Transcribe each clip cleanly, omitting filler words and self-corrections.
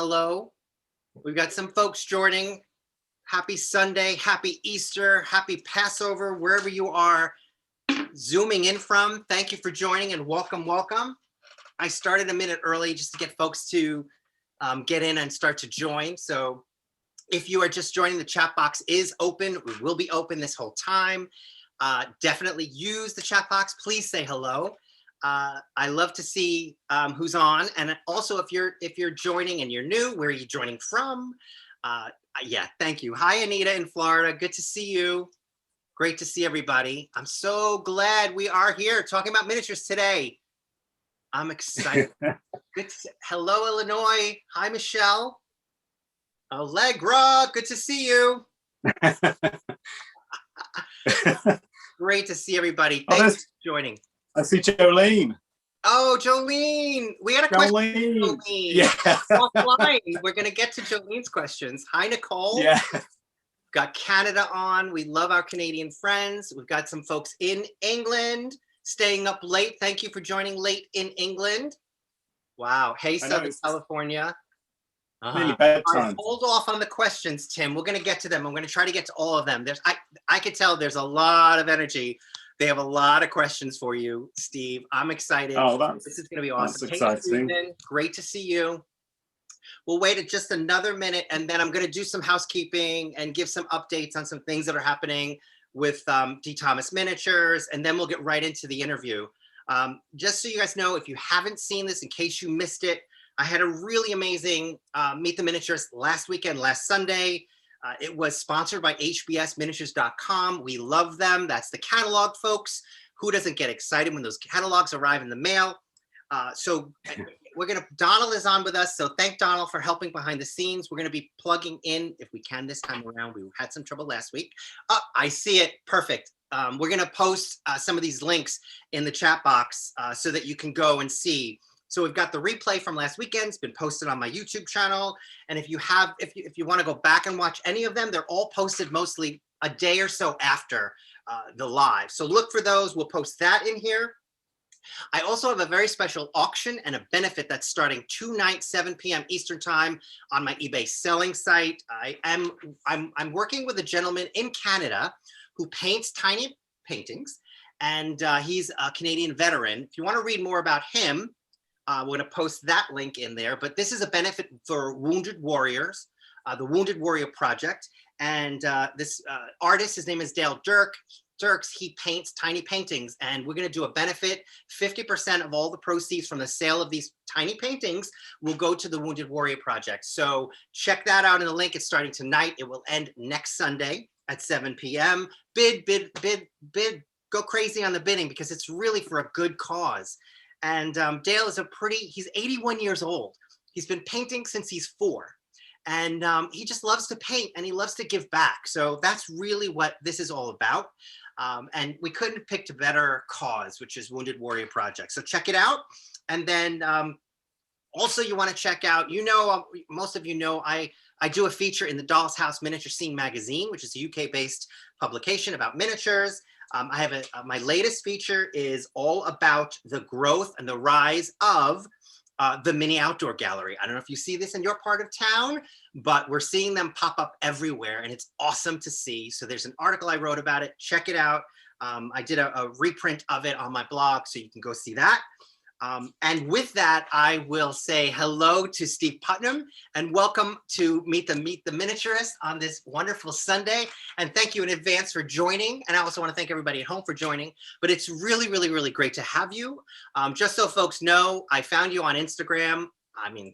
hello. We've got some folks joining. Happy Sunday, happy Easter, happy Passover, wherever you are zooming in from. Thank you for joining and welcome, welcome. I started a minute early just to get folks to get in and start to join. So if you are just joining, the chat box is open. We will be open this whole time. Definitely use the chat box. Please say hello. I love to see who's on, and also if you're joining and you're new, where are you joining from? Yeah, thank you. Hi, Anita in Florida. Good to see you. Great to see everybody. I'm so glad we are here talking about miniatures today. I'm excited. Good to see, hello, Illinois. Hi, Michelle. Allegra, good to see you. Great to see everybody. Thanks for joining. I see Jolene. Oh, Jolene. We had a question. Jolene. Yeah. Offline. We're going to get to Jolene's questions. Hi, Nicole. Yeah. Got Canada on. We love our Canadian friends. We've got some folks in England staying up late. Thank you for joining late in England. Wow. Hey, Southern California. Nearly bedtime. Hold off on the questions, Tim. We're going to get to them. I'm going to try to get to all of them. I could tell there's a lot of energy. They have a lot of questions for you, Steve. I'm excited. Oh, this is going to be awesome. That's exciting. Hey, great to see you. We'll wait just another minute, and then I'm going to do some housekeeping and give some updates on some things that are happening with D. Thomas Miniatures, and then we'll get right into the interview. Just so you guys know, if you haven't seen this, in case you missed it, I had a really amazing Meet the Miniaturist last weekend, last Sunday. It was sponsored by hbsminiatures.com. We love them. That's the catalog, folks. Who doesn't get excited when those catalogs arrive in the mail? So Donald is on with us. So thank Donald for helping behind the scenes. We're going to be plugging in, if we can this time around. We had some trouble last week. Oh, I see it. Perfect. We're going to post some of these links in the chat box so that you can go and see. So we've got the replay from last weekend. It's been posted on my YouTube channel. And if you want to go back and watch any of them, they're all posted mostly a day or so after the live. So look for those. We'll post that in here. I also have a very special auction and a benefit that's starting tonight, 7 p.m. Eastern time on my eBay selling site. I'm working with a gentleman in Canada who paints tiny paintings, and he's a Canadian veteran. If you want to read more about him, we're going to post that link in there, but this is a benefit for Wounded Warriors, the Wounded Warrior Project. And this artist, his name is Dale Dirks, he paints tiny paintings, and we're going to do a benefit. 50% of all the proceeds from the sale of these tiny paintings will go to the Wounded Warrior Project. So check that out in the link. It's starting tonight. It will end next Sunday at 7 p.m. Bid, go crazy on the bidding, because it's really for a good cause. And Dale is he's 81 years old. He's been painting since he's 4. And he just loves to paint, and he loves to give back. So that's really what this is all about. And we couldn't have picked a better cause, which is Wounded Warrior Project. So check it out. And then also you want to check out, most of you know, I do a feature in the Doll's House Miniature Scene magazine, which is a UK-based publication about miniatures. I have my latest feature is all about the growth and the rise of the mini outdoor gallery. I don't know if you see this in your part of town, but we're seeing them pop up everywhere, and it's awesome to see. So there's an article I wrote about it. Check it out. I did a reprint of it on my blog, so you can go see that. And with that, I will say hello to Steve Putnam, and welcome to Meet the Miniaturist on this wonderful Sunday. And thank you in advance for joining. And I also want to thank everybody at home for joining. But it's really, really, really great to have you. Just so folks know, I found you on Instagram. I mean,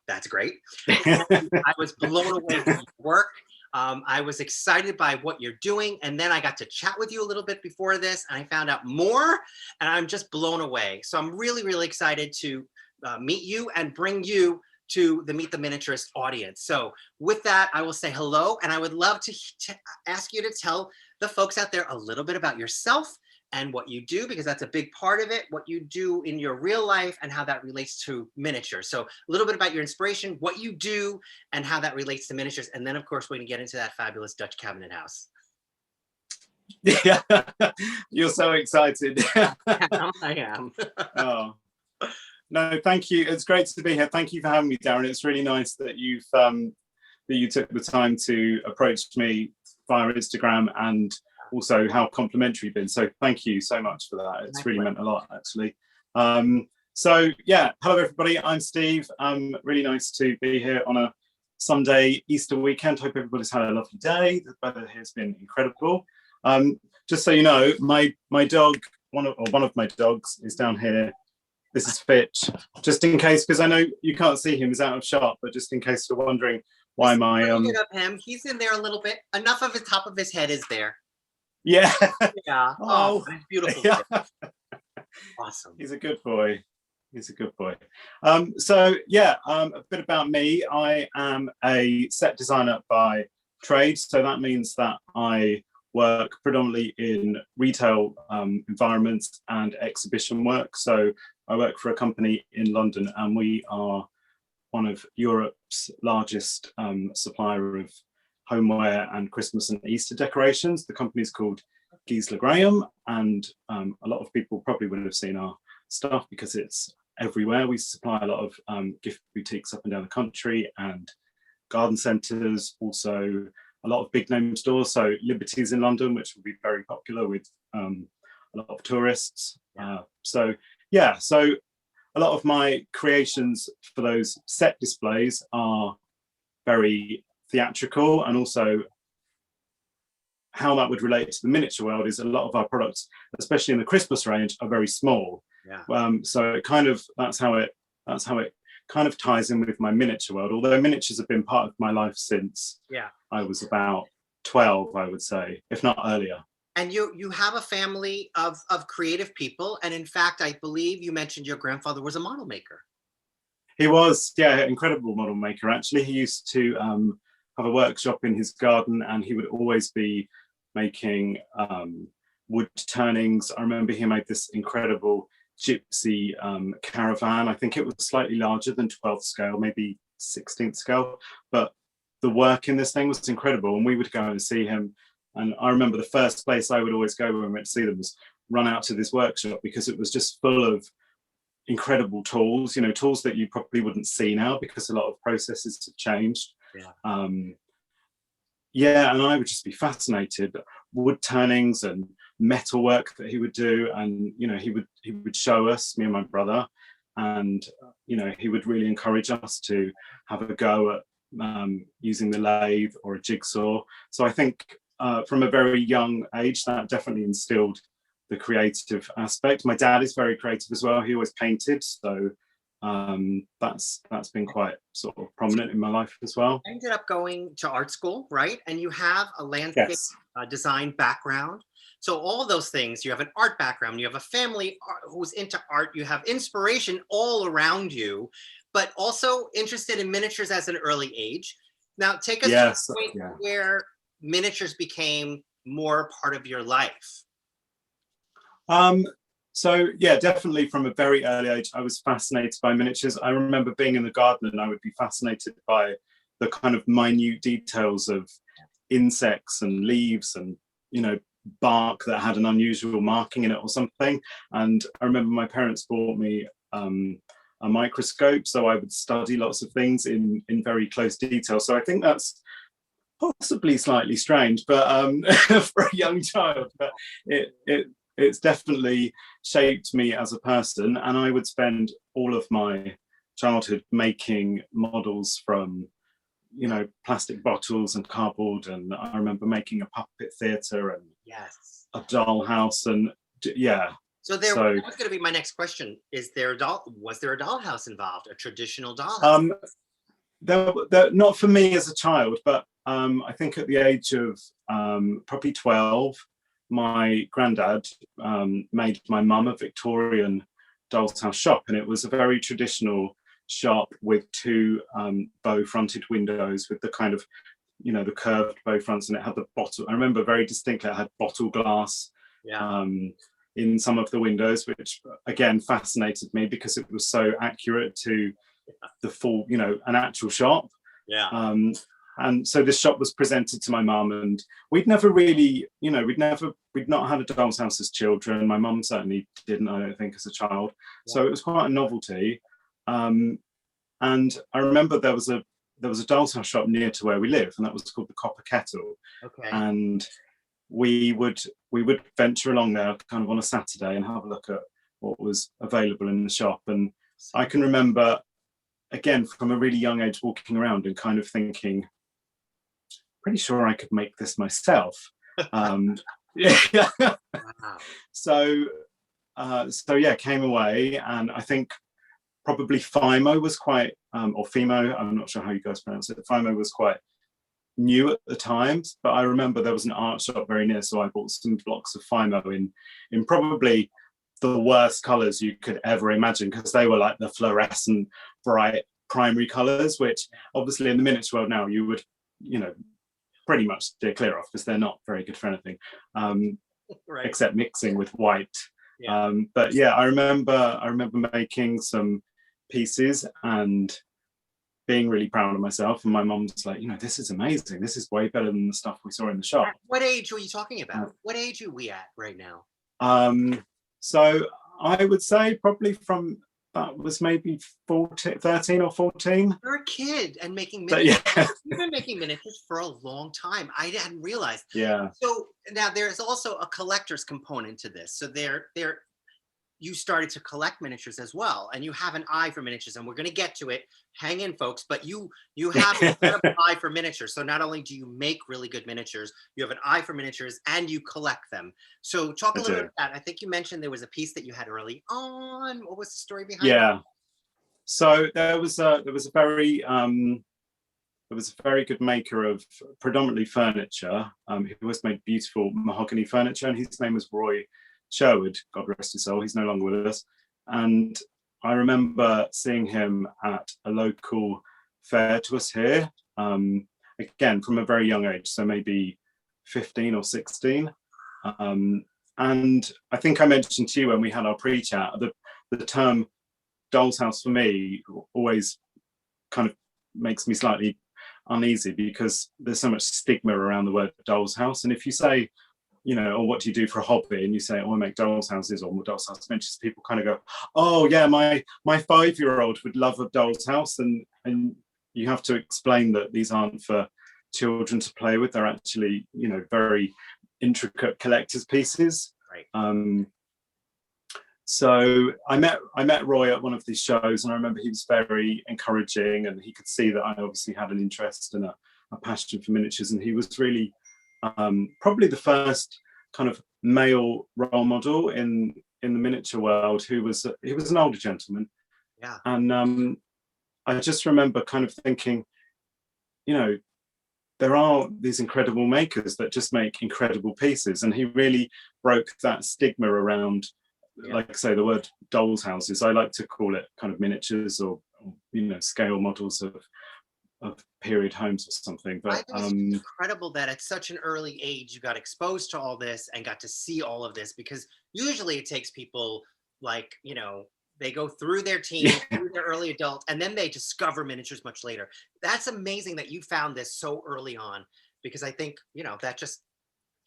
that's great. I was blown away with your work. I was excited by what you're doing, and then I got to chat with you a little bit before this, and I found out more, and I'm just blown away. So I'm really, really excited to meet you and bring you to the Meet the Miniaturist audience. So with that, I will say hello, and I would love to ask you to tell the folks out there a little bit about yourself and what you do, because that's a big part of it, what you do in your real life and how that relates to miniatures. So a little bit about your inspiration, what you do, and how that relates to miniatures. And then, of course, we're going to get into that fabulous Dutch cabinet house. Yeah, you're so excited. I am. Oh. No, thank you. It's great to be here. Thank you for having me, Darren. It's really nice that you took the time to approach me via Instagram, and also how complimentary you've been. So thank you so much for that. It's really meant a lot, actually. So yeah, hello everybody. I'm Steve. Really nice to be here on a Sunday Easter weekend. Hope everybody's had a lovely day. The weather here has been incredible. Just so you know, my dog, one of my dogs, is down here. This is Fitch. Just in case, because I know you can't see him, he's out of shot, but just in case you're wondering why my of him, he's in there a little bit. Enough of the top of his head is there. Yeah. Yeah. Oh, it's beautiful. Yeah. Awesome. He's a good boy. He's a good boy. So yeah, a bit about me. I am a set designer by trade. So that means that I work predominantly in retail environments and exhibition work. So I work for a company in London, and we are one of Europe's largest supplier of homeware and Christmas and Easter decorations. The company's called Giesler Graham, and a lot of people probably would have seen our stuff because it's everywhere. We supply a lot of gift boutiques up and down the country and garden centres, also a lot of big name stores. So Liberty's in London, which will be very popular with a lot of tourists. So yeah, so a lot of my creations for those set displays are very theatrical, and also how that would relate to the miniature world is a lot of our products, especially in the Christmas range, are very small. Yeah. So it kind of that's how it kind of ties in with my miniature world. Although miniatures have been part of my life since I was about 12, I would say, if not earlier. And you have a family of creative people, and in fact, I believe you mentioned your grandfather was a model maker. He was, yeah, incredible model maker. Actually, he used to have a workshop in his garden, and he would always be making wood turnings. I remember he made this incredible gypsy caravan. I think it was slightly larger than 12th scale, maybe 16th scale, but the work in this thing was incredible, and we would go and see him. And I remember the first place I would always go when we went to see them was run out to this workshop, because it was just full of incredible tools, you know, tools that you probably wouldn't see now because a lot of processes have changed. Yeah, and I would just be fascinated. Wood turnings and metal work that he would do, and you know, he would show us, me and my brother, and you know, he would really encourage us to have a go at using the lathe or a jigsaw. So I think from a very young age, that definitely instilled the creative aspect. My dad is very creative as well. He always painted, so that's been quite sort of prominent in my life as well. I ended up going to art school, right? And you have a landscape design background. So all those things, you have an art background, you have a family who's into art, you have inspiration all around you, but also interested in miniatures as an early age. Now take us to the point where miniatures became more part of your life. So yeah, definitely from a very early age, I was fascinated by miniatures. I remember being in the garden and I would be fascinated by the kind of minute details of insects and leaves and, you know, bark that had an unusual marking in it or something. And I remember my parents bought me a microscope, so I would study lots of things in very close detail. So I think that's possibly slightly strange, but for a young child, but it's definitely shaped me as a person. And I would spend all of my childhood making models from, you know, plastic bottles and cardboard. And I remember making a puppet theatre and a doll house, and yeah. So that was going to be my next question. Was there a dollhouse involved, a traditional dollhouse? Not for me as a child, but I think at the age of probably 12, my granddad made my mum a Victorian doll's house shop, and it was a very traditional shop with two bow-fronted windows with the kind of, you know, the curved bow fronts, and it had the bottle. I remember very distinctly it had bottle glass in some of the windows, which again fascinated me because it was so accurate to the full, you know, an actual shop. And so this shop was presented to my mum, and we'd never really, we'd not had a doll's house as children. My mum certainly didn't, I don't think, as a child. So it was quite a novelty. And I remember there was a doll's house shop near to where we live, and that was called the Copper Kettle. Okay. And we would venture along there kind of on a Saturday and have a look at what was available in the shop. And I can remember, again, from a really young age, walking around and kind of thinking, pretty sure I could make this myself. Yeah. Wow. So yeah, came away, and I think probably FIMO was quite, or FIMO, I'm not sure how you guys pronounce it. FIMO was quite new at the time, but I remember there was an art shop very near, so I bought some blocks of FIMO in probably the worst colors you could ever imagine, because they were like the fluorescent bright primary colors, which obviously in the miniature world now you would pretty much steer clear of, because they're not very good for anything, Right. except mixing with white. Yeah. But yeah, I remember making some pieces and being really proud of myself, and my mom's like, this is amazing, this is way better than the stuff we saw in the shop. What age were you talking about? What age are we at right now? So I would say probably from, that was maybe 13 or 14. You're a kid and making miniatures. Yeah. You've been making miniatures for a long time. I hadn't realized. Yeah. So now there's also a collector's component to this. So you started to collect miniatures as well, and you have an eye for miniatures, and we're going to get to it. Hang in, folks. But you have an eye for miniatures. So not only do you make really good miniatures, you have an eye for miniatures, and you collect them. So talk a little bit about that. I think you mentioned there was a piece that you had early on. What was the story behind it? Yeah. So there was a very good maker of predominantly furniture. He always made beautiful mahogany furniture, and his name was Roy Sherwood, God rest his soul. He's no longer with us. And I remember seeing him at a local fair to us here, again, from a very young age, so maybe 15 or 16. And I think I mentioned to you when we had our pre-chat, the term doll's house for me always kind of makes me slightly uneasy, because there's so much stigma around the word doll's house. And if you say, or what do you do for a hobby? And you say, I make doll's houses or doll's house miniatures, people kind of go, oh yeah, my 5-year-old would love a doll's house. And you have to explain that these aren't for children to play with. They're actually, very intricate collector's pieces. Right. So I met Roy at one of these shows, and I remember he was very encouraging, and he could see that I obviously had an interest and a passion for miniatures, and he was really probably the first kind of male role model in the miniature world he was an older gentleman. Yeah. And I just remember kind of thinking, there are these incredible makers that just make incredible pieces, and he really broke that stigma around, like I say, the word doll's houses. I like to call it kind of miniatures or scale models of period homes or something. But I think it's incredible that at such an early age you got exposed to all this and got to see all of this, because usually it takes people like, they go through their teen, through their early adult, and then they discover miniatures much later. That's amazing that you found this so early on, because I think, that just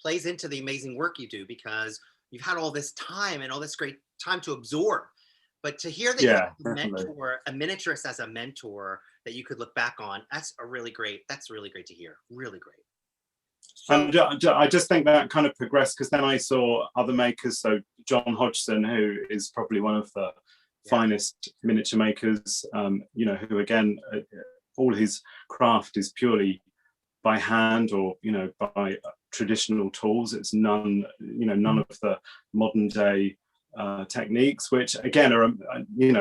plays into the amazing work you do, because you've had all this time and all this great time to absorb. But to hear that you have a miniaturist as a mentor that you could look back on, that's really great to hear. Really great. So, and I just think that kind of progressed, because then I saw other makers. So John Hodgson, who is probably one of the finest miniature makers, who again, all his craft is purely by hand or, by traditional tools. It's none of the modern day techniques, which again are,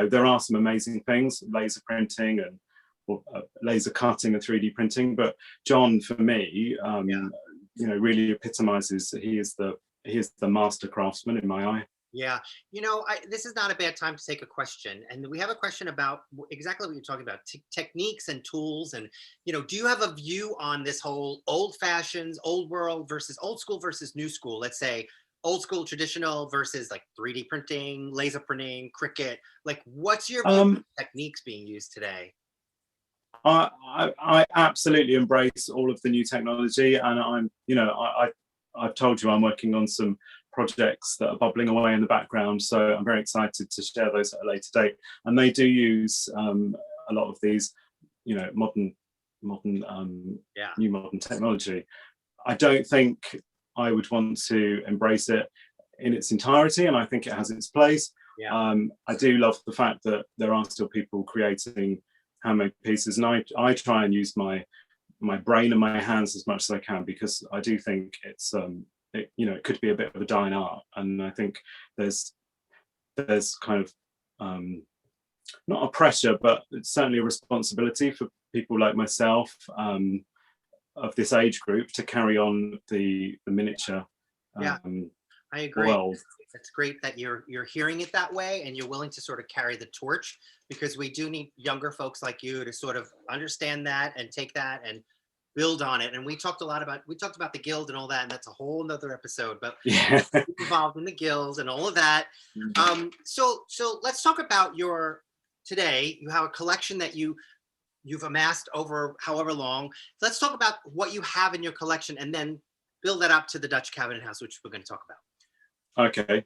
there are some amazing things, laser printing and laser cutting and 3D printing. But John, for me, really epitomizes, he is the master craftsman in my eye. Yeah, this is not a bad time to take a question. And we have a question about exactly what you're talking about, techniques and tools. And, do you have a view on this whole old fashions, old world versus old school versus new school? Let's say old school traditional versus like 3D printing, laser printing, Cricut. Like, what's your view of techniques being used today? I absolutely embrace all of the new technology, and I've told you I'm working on some projects that are bubbling away in the background, so I'm very excited to share those at a later date. And they do use a lot of these, modern new modern technology. I don't think I would want to embrace it in its entirety, and I think it has its place. I do love the fact that there are still people creating handmade pieces, and I try and use my brain and my hands as much as I can, because I do think it's it could be a bit of a dying art, and I think there's kind of not a pressure, but it's certainly a responsibility for people like myself of this age group to carry on the miniature I agree. world. It's great that you're hearing it that way, and you're willing to sort of carry the torch, because we do need younger folks like you to sort of understand that and take that and build on it. And we talked about the guild and all that, and that's a whole nother episode, but involved in the guilds and all of that. So let's talk about today. You have a collection that you've amassed over however long. Let's talk about what you have in your collection, and then build that up to the Dutch Cabinet House, which we're going to talk about. Okay.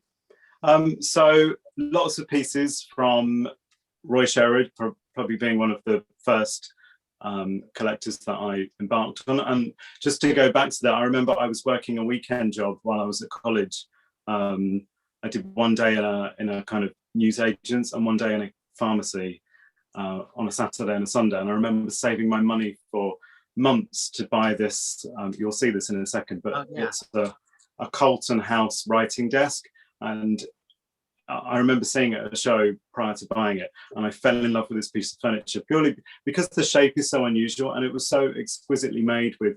So lots of pieces from Roy Sherwood, probably being one of the first collectors that I embarked on. And just to go back to that, I remember I was working a weekend job while I was at college. I did one day in a kind of newsagents and one day in a pharmacy on a Saturday and a Sunday. And I remember saving my money for months to buy this. You'll see this in a second, but it's a Colton House writing desk, and I remember seeing it at a show prior to buying it, and I fell in love with this piece of furniture purely because the shape is so unusual, and it was so exquisitely made with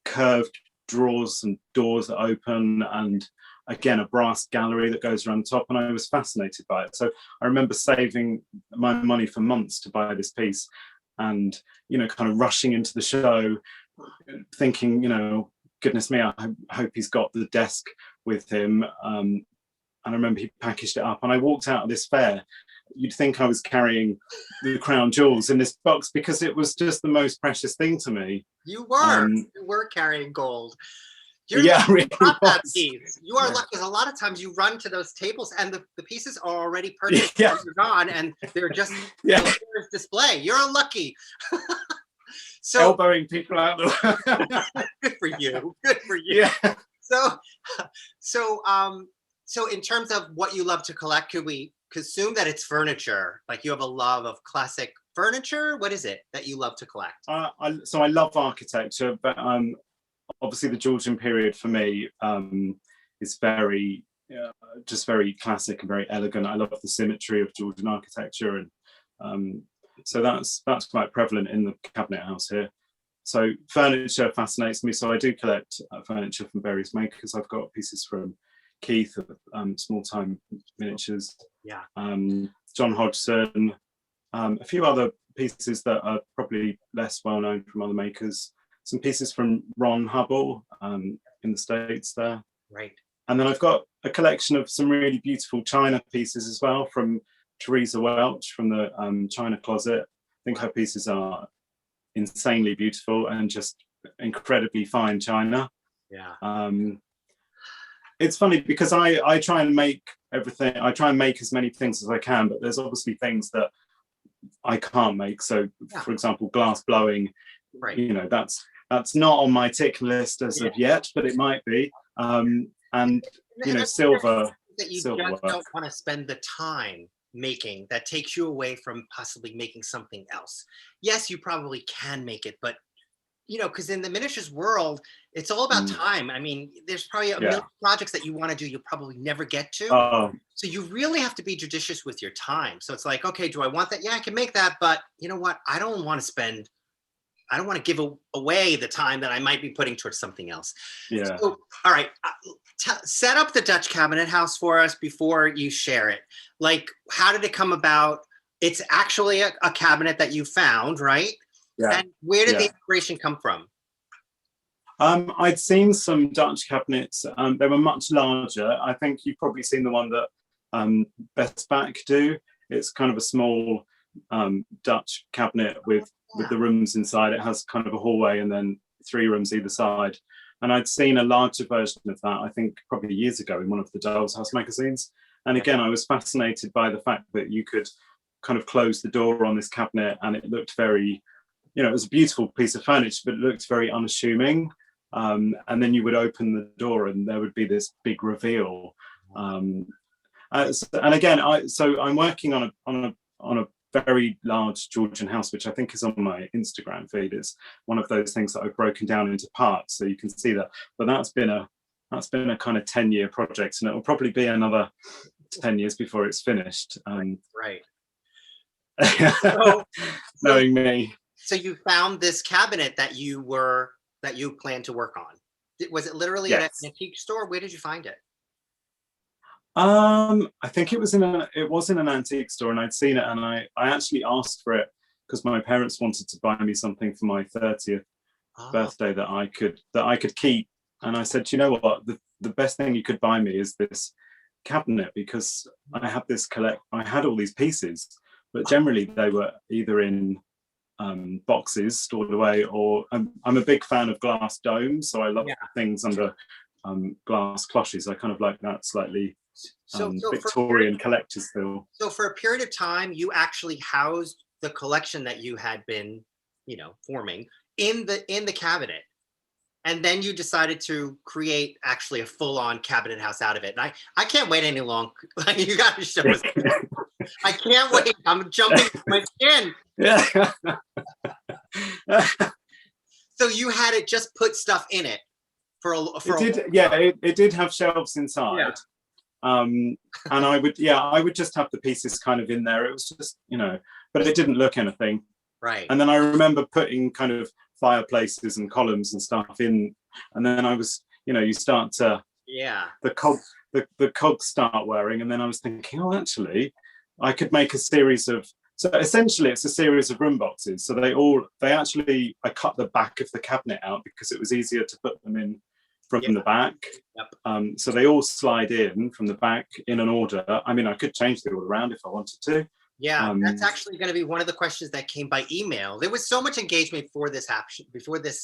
curved drawers and doors that open, and again a brass gallery that goes around the top, and I was fascinated by it. So I remember saving my money for months to buy this piece, and kind of rushing into the show thinking, goodness me, I hope he's got the desk with him. And I remember he packaged it up, and I walked out of this fair. You'd think I was carrying the crown jewels in this box, because it was just the most precious thing to me. You were carrying gold. You're really that piece. You are lucky, because a lot of times you run to those tables and the pieces are already purchased and you're gone, and they're just display. You're unlucky. So elbowing people out good for you. Good for you. Yeah. So in terms of what you love to collect, could we assume that it's furniture? Like, you have a love of classic furniture? What is it that you love to collect? So I love architecture, but obviously the Georgian period for me is very classic and very elegant. I love the symmetry of Georgian architecture, and so that's quite prevalent in the Cabinet House here. So furniture fascinates me, so I do collect furniture from various makers. I've got pieces from Keith of Small Time Miniatures, John Hodgson, a few other pieces that are probably less well known from other makers, some pieces from Ron Hubble in the States there. Right. And then I've got a collection of some really beautiful china pieces as well from Teresa Welch from the China Closet. I think her pieces are insanely beautiful and just incredibly fine china. It's funny because I try and make everything, I try and make as many things as I can, but there's obviously things that I can't make. So for example, glass blowing, that's not on my tick list as of yet, but it might be. And silver. That you silver just work. don't want to spend the time making that takes you away from possibly making something else. Yes, you probably can make it, but because in the miniatures world, it's all about time. I mean, there's probably a million projects that you want to do you'll probably never get to. So you really have to be judicious with your time. So it's like, okay, do I want that? Yeah, I can make that, but you know what? I don't want to give away the time that I might be putting towards something else. Yeah. So, all right, set up the Dutch Cabinet House for us before you share it. Like, how did it come about? It's actually a cabinet that you found, right? Yeah. And where did the inspiration come from? I'd seen some Dutch cabinets. They were much larger. I think you've probably seen the one that Best Back do. It's kind of a small Dutch cabinet with with the rooms inside. It has kind of a hallway and then 3 rooms either side. And I'd seen a larger version of that, I think probably years ago, in one of the Doll's House magazines. And again, I was fascinated by the fact that you could kind of close the door on this cabinet and it looked very, you know, it was a beautiful piece of furniture, but it looked very unassuming. And then you would open the door and there would be this big reveal. And again, I'm working on a very large Georgian house, which I think is on my Instagram feed. It's one of those things that I've broken down into parts, so you can see that. But that's been a kind of 10-year project, and it will probably be another 10 years before it's finished. Right. Knowing me. So you found this cabinet that you planned to work on. Was it literally at an antique store? Where did you find it? I think it was in an antique store, and I'd seen it, and I actually asked for it because my parents wanted to buy me something for my 30th birthday that I could keep. And I said, you know what, the best thing you could buy me is this cabinet, because I had all these pieces, but generally they were either in boxes stored away, or I'm a big fan of glass domes, so I love things under glass cloches. I kind of like that slightly Victorian collector's feel. So for a period of time, you actually housed the collection that you had been, forming in the cabinet, and then you decided to create actually a full-on cabinet house out of it. And I can't wait any longer. You got to show us. I can't wait. I'm jumping my skin. Yeah. So you had it just put stuff in it it did have shelves inside. Yeah. And I would just have the pieces kind of in there. It was just, but it didn't look anything. Right. And then I remember putting kind of fireplaces and columns and stuff in, and then I was, you start to, the cogs start wearing, and then I was thinking, oh, actually, I could make a series of. So essentially, it's a series of room boxes. So I cut the back of the cabinet out because it was easier to put them in from the back. Yep. So they all slide in from the back in an order. I mean, I could change the order around if I wanted to. Yeah, that's actually going to be one of the questions that came by email. There was so much engagement before this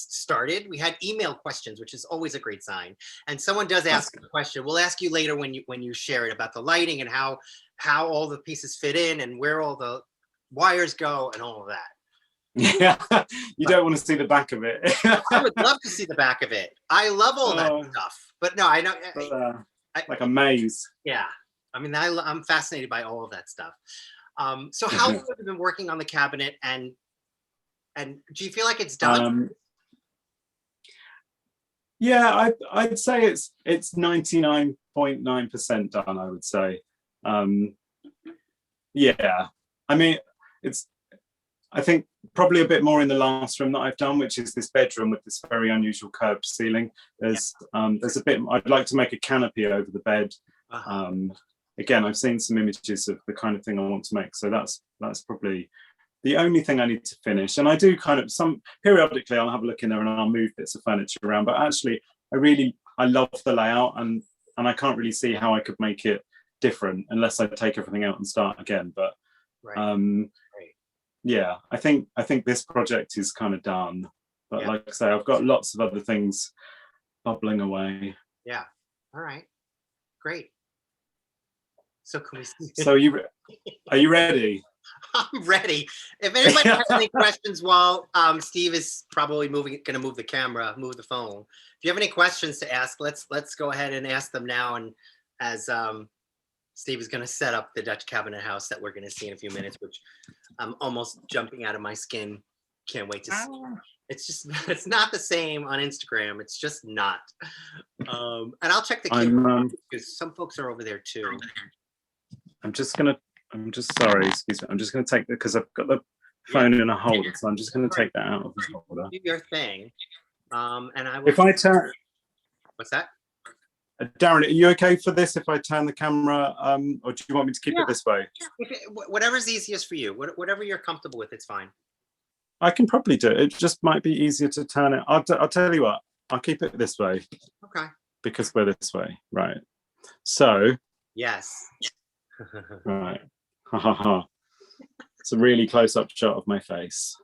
started. We had email questions, which is always a great sign. And someone does ask a question. We'll ask you later when you share it about the lighting and how all the pieces fit in and where all the wires go and all of that. Yeah, you don't want to see the back of it. I would love to see the back of it. I love all that stuff. But no, I know. Like a maze. Yeah. I mean, I'm fascinated by all of that stuff. So how long have you been working on the cabinet, and do you feel like it's done? Yeah, I'd say it's 99.9% done, I would say. Yeah, I mean, I think probably a bit more in the last room that I've done, which is this bedroom with this very unusual curved ceiling. There's a bit, I'd like to make a canopy over the bed. Again, I've seen some images of the kind of thing I want to make. So that's probably the only thing I need to finish. And I do periodically I'll have a look in there and I'll move bits of furniture around. But actually, I love the layout, and I can't really see how I could make it different unless I take everything out and start again. But yeah, I think this project is kind of done. But like I say, I've got lots of other things bubbling away. Yeah. All right. Great. So can we see? So are you ready? I'm ready. If anybody has any questions while Steve is probably going to move the phone. If you have any questions to ask, let's go ahead and ask them now. And as Steve is going to set up the Dutch cabinet house that we're going to see in a few minutes, which I'm almost jumping out of my skin. Can't wait to see. It's not the same on Instagram. It's just not. And I'll check the camera because some folks are over there too. I'm just sorry, excuse me. I'm just going to take because I've got the phone in a holder, so I'm just going to take that out of the holder. Do your thing. And I will. If I turn. What's that? Darren, are you okay for this if I turn the camera, or do you want me to keep it this way? Whatever's easiest for you. Whatever you're comfortable with, it's fine. I can probably do it. It just might be easier to turn it. I'll tell you what. I'll keep it this way. Okay. Because we're this way, right? So. Yes. Right. Ha ha ha. It's a really close-up shot of my face.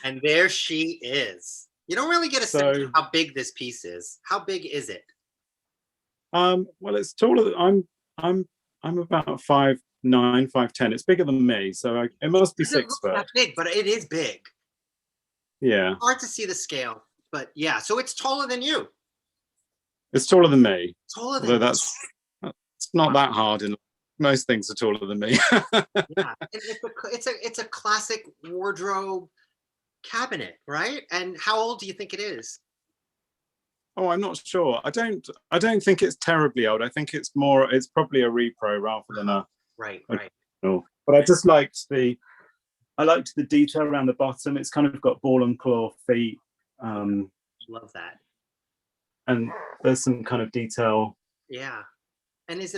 And there she is. You don't really get a sense of how big this piece is. How big is it? Well, it's taller. I'm about 5'9", 5'10". It's bigger than me, so it must be 6 foot. That big, but it is big. Yeah. Hard to see the scale, but yeah. So it's taller than you. It's taller than me. Taller than. Although that's not that hard, and most things are taller than me. Yeah, it's a classic wardrobe cabinet, right? And how old do you think it is? Oh, I'm not sure. I don't think it's terribly old. I think it's probably a repro rather than a right. No. But I liked the detail around the bottom. It's kind of got ball and claw feet. Love that. And there's some kind of detail. Yeah. And is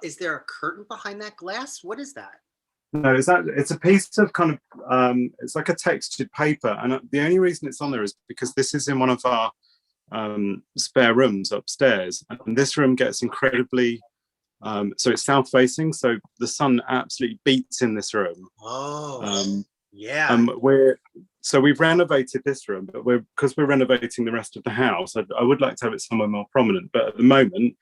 is there a curtain behind that glass? What is that? No, it's a piece of kind of it's like a textured paper, and the only reason it's on there is because this is in one of our spare rooms upstairs, and this room gets incredibly so it's south facing, so the sun absolutely beats in this room. Yeah. We've renovated this room, but because we're renovating the rest of the house, I would like to have it somewhere more prominent, but at the moment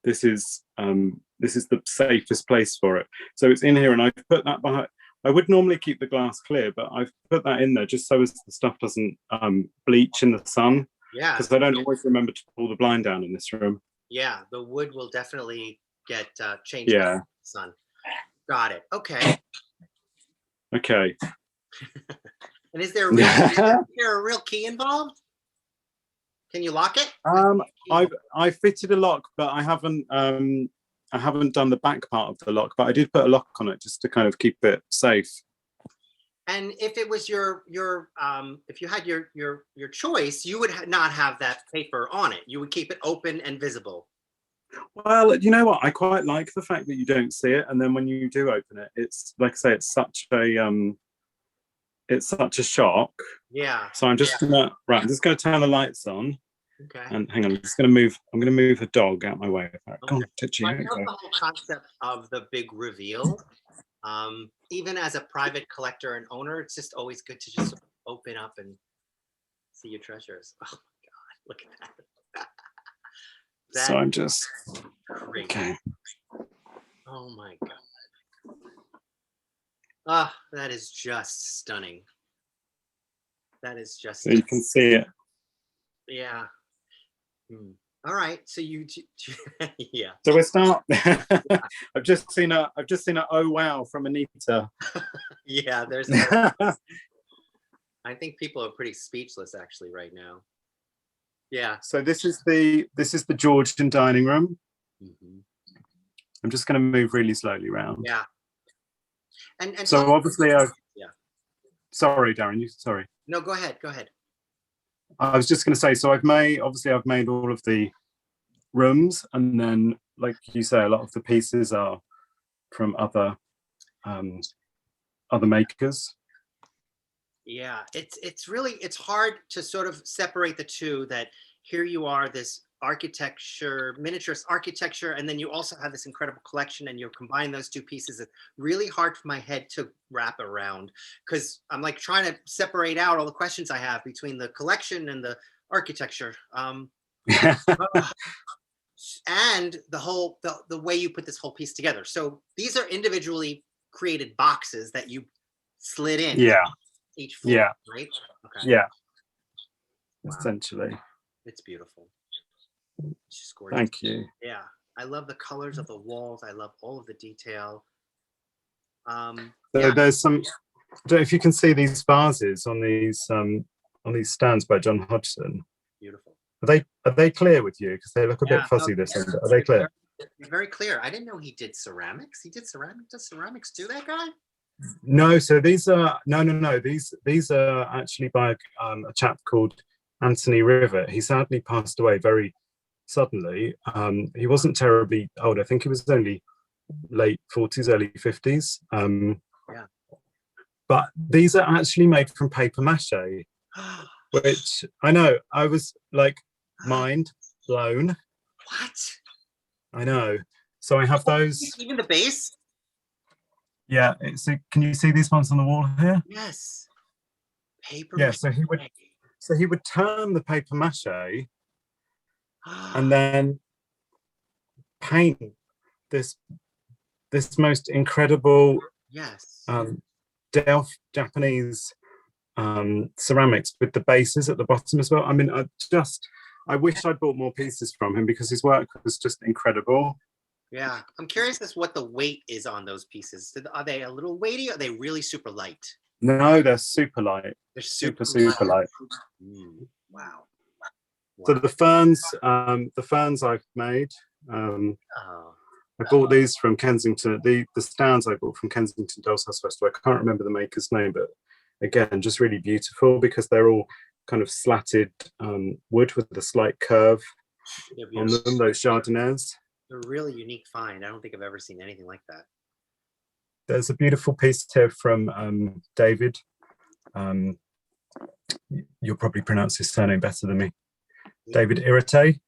this is the safest place for it. So it's in here, and I've put that behind. I would normally keep the glass clear, but I've put that in there just so as the stuff doesn't bleach in the sun. Yeah. Because I don't always remember to pull the blind down in this room. Yeah, the wood will definitely get changed. Yeah. In the sun. Got it. Okay. Okay. And is there a real key involved? Can you lock it? I fitted a lock, but I haven't done the back part of the lock, but I did put a lock on it just to kind of keep it safe. And if it was if you had your choice, you would not have that paper on it. You would keep it open and visible. Well, you know what? I quite like the fact that you don't see it, and then when you do open it, it's like I say, it's such a shock. Yeah. So I'm just gonna turn the lights on. Okay. And hang on, I'm gonna move the dog out my way. Come on, touchy. I love the whole concept of the big reveal. Even as a private collector and owner, it's just always good to just open up and see your treasures. Oh my God, look at that. So I'm just crazy. Okay. Oh my God. Ah, that is just stunning. That is just. So you can see it. Yeah. All right. So yeah. So we start. I've just seen a oh wow from Anita. Yeah, I think people are pretty speechless actually right now. Yeah. So this is the Georgian dining room. Mm-hmm. I'm just going to move really slowly around. Yeah. And so obviously Sorry, Darren. Sorry. No, go ahead. I was just going to say, so I've made all of the rooms, and then, like you say, a lot of the pieces are from other makers. Yeah, it's hard to sort of separate the two. That here you are, this architecture, miniaturist architecture, and then you also have this incredible collection, and you're combining those two pieces. It's really hard for my head to wrap around, because I'm like trying to separate out all the questions I have between the collection and the architecture. And the way you put this whole piece together. So these are individually created boxes that you slid in. Yeah. Each floor, yeah. Right? Okay. Yeah. Wow. Essentially. It's beautiful. It's just gorgeous. Thank you. Yeah. I love the colors of the walls. I love all of the detail. There's some, I don't know if you can see these vases on these stands by John Hodgson. Beautiful. Are they clear with you? Because they look a bit fuzzy this end. Are they clear? Very clear. I didn't know he did ceramics. He did ceramics. Does ceramics do that, guy? No, so these are these are actually by a chap called Anthony Rivet. He sadly passed away very suddenly. He wasn't terribly old. I think he was only late 40s, early 50s. But these are actually made from paper mache, which I know, I was like mind blown. What? I know. So I have those. Even the base? Yeah, can you see these ones on the wall here? Yes. Paper Yeah, mache. so he would turn the paper mache and then paint this most incredible Yes. Delft Japanese ceramics with the bases at the bottom as well. I mean, I wish I'd bought more pieces from him because his work was just incredible. Yeah, I'm curious as what the weight is on those pieces. Are they a little weighty? Or are they really super light? No, they're super light. They're super light. light. Wow. So the ferns I've made. Oh. I bought these from Kensington. The stands I bought from Kensington Dolls House Festival. I can't remember the maker's name, but again, just really beautiful because they're all kind of slatted wood with a slight curve on them. Those jardinières. They're a really unique find. I don't think I've ever seen anything like that. There's a beautiful piece here from David. You'll probably pronounce his surname better than me. David Irate.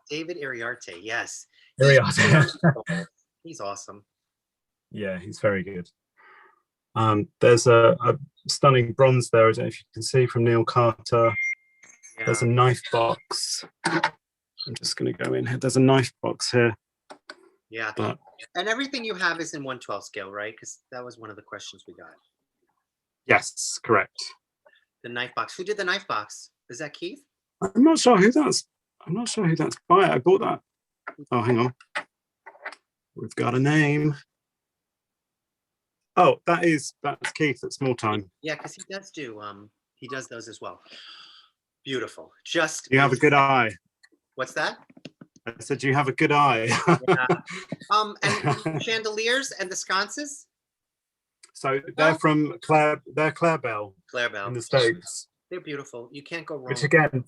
David Iriarte, yes. Iriarte. He's awesome. Yeah, he's very good. There's a stunning bronze there. I don't know if you can see from Neil Carter. Yeah. There's a knife box. I'm just going to go in here. There's a knife box here. Yeah. And everything you have is in 1/12 scale, right? Because that was one of the questions we got. Yes, correct. The knife box. Who did the knife box? Is that Keith? I'm not sure who that's by. I bought that. Oh, hang on. We've got a name. Oh, that's Keith at Small Time. Yeah, because he does those as well. Beautiful. You have a good eye. What's that? I said you have a good eye. Yeah. And chandeliers and the sconces? So they're from Clarebell. Clarebell. In the States. They're beautiful. You can't go wrong. Which again,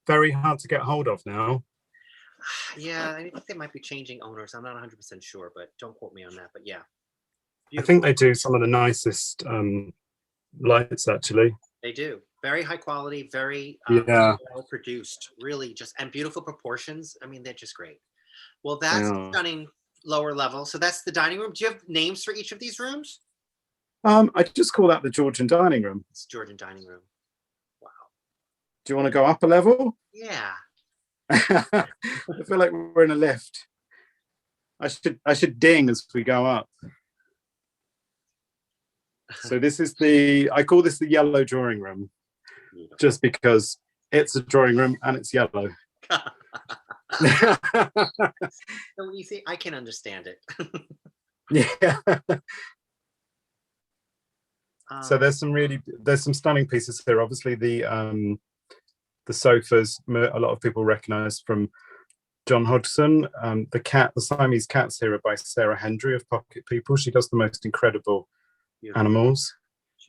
very hard to get hold of now. Yeah, I think they might be changing owners. I'm not 100% sure, but don't quote me on that. But yeah. Beautiful. I think they do some of the nicest lights, actually. They do. Very high quality, very well produced, really and beautiful proportions. I mean, they're just great. Well, that's a stunning lower level. So that's the dining room. Do you have names for each of these rooms? I just call that the Georgian dining room. It's Georgian dining room. Wow. Do you want to go up a level? Yeah. I feel like we're in a lift. I should ding as we go up. So this is I call this the yellow drawing room, just because it's a drawing room and it's yellow. So easy. I can understand it. Yeah. So there's some stunning pieces here. Obviously the sofas, a lot of people recognize from John Hodgson. The Siamese cats here are by Sarah Hendry of Pocket People. She does the most incredible animals.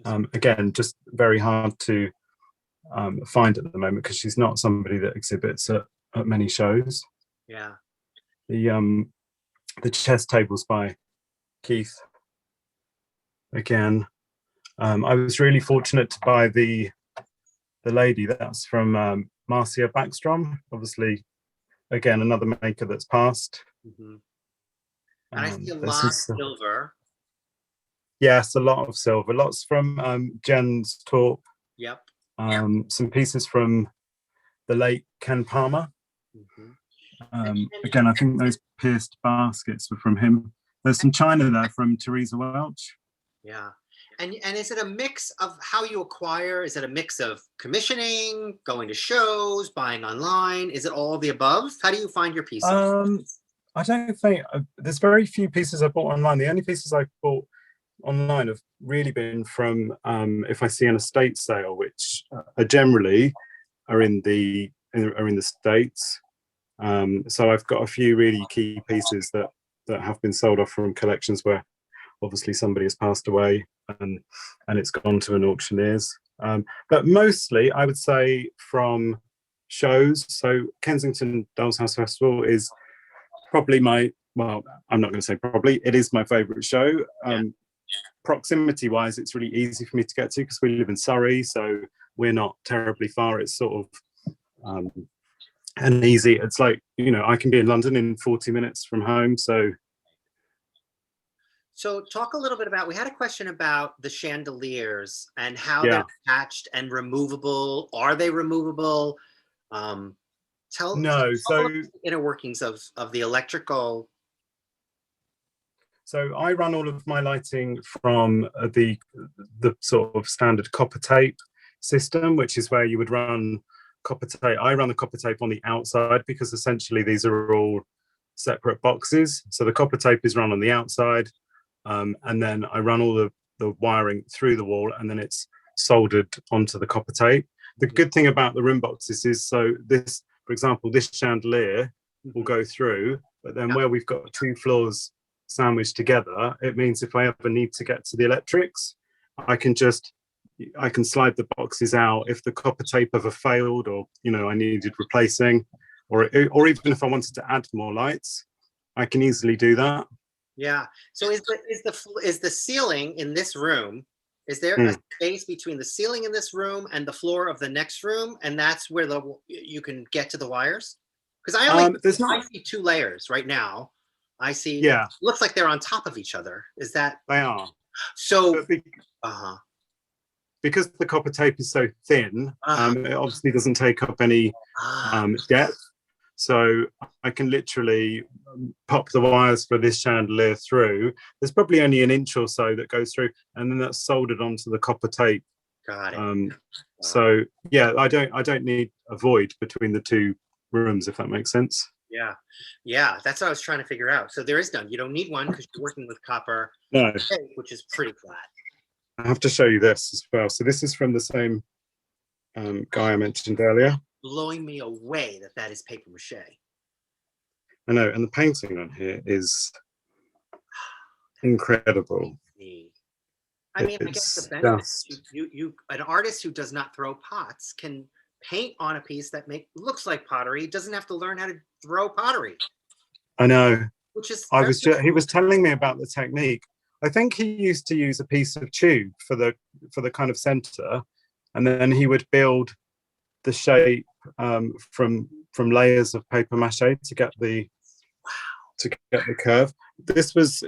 Again, just very hard to find at the moment because she's not somebody that exhibits at many shows. Yeah. The chess tables by Keith. Again, I was really fortunate to buy the lady that's from Marcia Backstrom. Obviously, again, another maker that's passed. Mm-hmm. And I see a lot of silver. Yes, a lot of silver. Lots from Jen's Torp. Yep. Some pieces from the late Ken Palmer. Mm-hmm. Again, I think those pierced baskets were from him. There's some china there from Teresa Welch. Yeah. And is it a mix of how you acquire? Is it a mix of commissioning, going to shows, buying online? Is it all of the above? How do you find your pieces? I don't think there's very few pieces I bought online. The only pieces I bought online have really been from if I see an estate sale, which are generally are in the States. So I've got a few really key pieces that have been sold off from collections where obviously somebody has passed away and it's gone to an auctioneer's. But mostly I would say from shows. So Kensington Dolls House Festival is probably I'm not going to say probably, it is my favourite show. Proximity wise, it's really easy for me to get to because we live in Surrey, so we're not terribly far. It's sort of and easy. It's like, I can be in London in 40 minutes from home. So So talk a little bit about, we had a question about the chandeliers and how Yeah. they're attached and removable. Are they removable? Tell No, all of the inner workings of the electrical. so I run all of my lighting from the sort of standard copper tape system, which is where you would run copper tape. I run the copper tape on the outside because essentially these are all separate boxes. So the copper tape is run on the outside, and then I run all the wiring through the wall, and then it's soldered onto the copper tape. The good thing about the room boxes is, so this, for example, this chandelier will go through, but then where we've got 2 floors sandwiched together, it means if I ever need to get to the electrics, I can slide the boxes out if the copper tape ever failed, or I needed replacing, or even if I wanted to add more lights, I can easily do that. Yeah. So is the ceiling in this room, is there a space between the ceiling in this room and the floor of the next room, and that's where you can get to the wires? Because I see 2 layers right now. I see. Yeah. Looks like they're on top of each other. Is that? They are. So. Because the copper tape is so thin, it obviously doesn't take up any depth. So I can literally pop the wires for this chandelier through. There's probably only an inch or so that goes through, and then that's soldered onto the copper tape. Got it. So yeah, I don't need a void between the 2 rooms, if that makes sense. Yeah, that's what I was trying to figure out. So there is none. You don't need one because you're working with copper, no, tape, which is pretty flat. I have to show you this as well. So this is from the same guy I mentioned earlier. Blowing me away that is paper mache. I know, and the painting on here is incredible. I mean, I guess the benefit, you an artist who does not throw pots can paint on a piece that looks like pottery. He doesn't have to learn how to throw pottery. I know. Which is he was telling me about the technique. I think he used to use a piece of tube for the kind of center, and then he would build the shape from layers of paper mache to get the curve.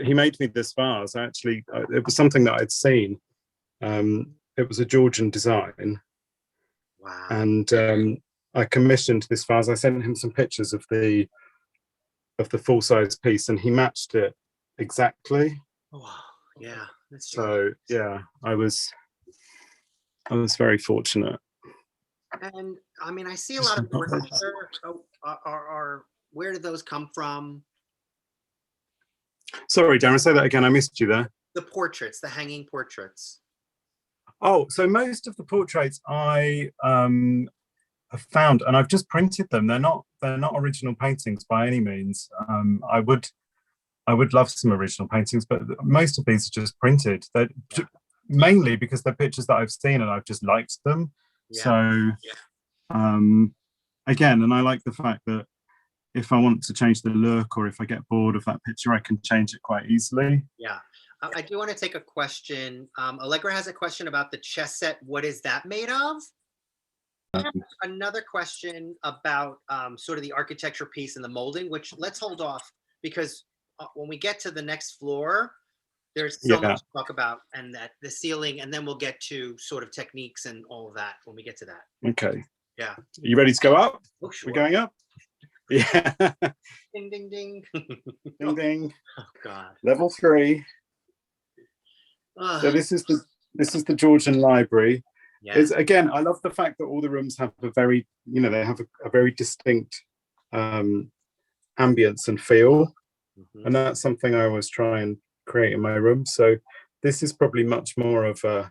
He made me this vase. Actually, it was something that I'd seen. It was a Georgian design. Wow. And I commissioned this vase. I sent him some pictures of the full-size piece, and he matched it exactly. Wow. Yeah. So yeah, I was very fortunate. And I mean, I see a lot of work. Where did those come from? Sorry, Darren, say that again. I missed you there. The portraits, the hanging portraits. Oh, so most of the portraits I have found, and I've just printed them. They're not original paintings by any means. I would love some original paintings, but most of these are just printed. They're mainly because they're pictures that I've seen and I've just liked them. Yeah. So again, and I like the fact that if I want to change the look, or if I get bored of that picture, I can change it quite easily. Yeah. I do want to take a question. Allegra has a question about the chess set. What is that made of? I have another question about sort of the architecture piece and the molding, which let's hold off, because when we get to the next floor, there's so much to talk about, and that the ceiling, and then we'll get to sort of techniques and all of that when we get to that. Okay. Yeah. Are you ready to go up? Oh, sure. We're going up? Yeah. Ding, ding, ding. Ding, ding. Oh, God. Level 3. So this is the Georgian Library. Yeah. Again, I love the fact that all the rooms have a very, they have a very distinct ambience and feel. Mm-hmm. And that's something I always try and create in my room. So this is probably much more of a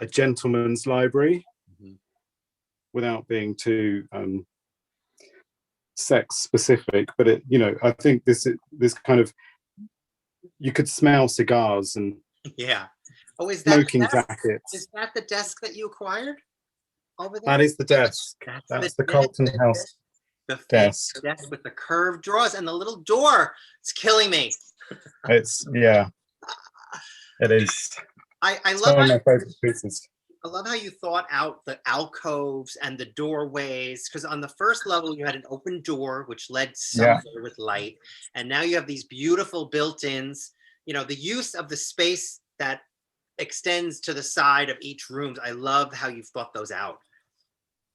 gentleman's library, mm-hmm. without being too sex specific. But it, I think this kind of, you could smell cigars and Oh, is that smoking jackets. Is that the desk that you acquired over there? That is the desk. That's the Carlton House desk. The desk with the curved drawers and the little door. It's killing me. It is. I love one of my favorite pieces. I love how you thought out the alcoves and the doorways, because on the first level you had an open door which led Yeah. somewhere with light, and now you have these beautiful built-ins. You know, the use of the space that extends to the side of each room. I love how you've thought those out.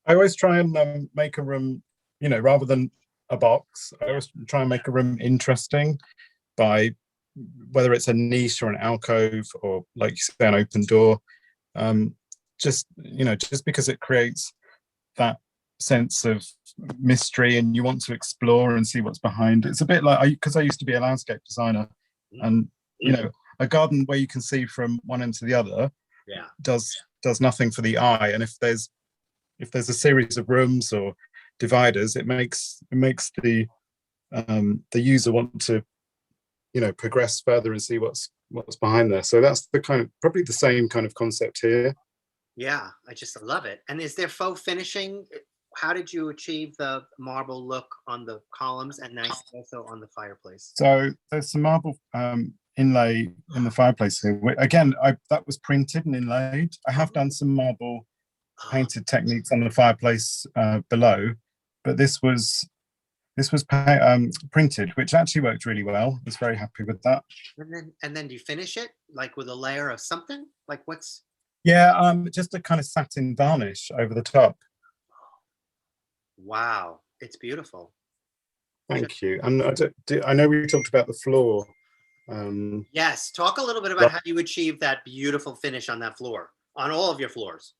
I always try and make a room, you know, rather than a box. I always try and make a room interesting by whether it's a niche or an alcove or, like you say, an open door. Just, you know, just because it creates that sense of mystery and you want to explore and see what's behind. It's a bit like, because I used to be a landscape designer, and you know, a garden where you can see from one end to the other does nothing for the eye. And if there's a series of rooms or dividers, it makes the user want to, you know, progress further and see what's behind there. So that's probably the same kind of concept here. Yeah, I just love it. And is there faux finishing? How did you achieve the marble look on the columns and nice also on the fireplace? So there's some marble inlay in the fireplace here. Again, that was printed and inlaid. I have done some marble painted techniques on the fireplace below, but this was printed, which actually worked really well. I was very happy with that. And then do you finish it like with a layer of something? Like what's? Yeah, just a kind of satin varnish over the top. Wow, it's beautiful. Thank you. And I know we talked about the floor. Yes, talk a little bit about how you achieve that beautiful finish on that floor, on all of your floors.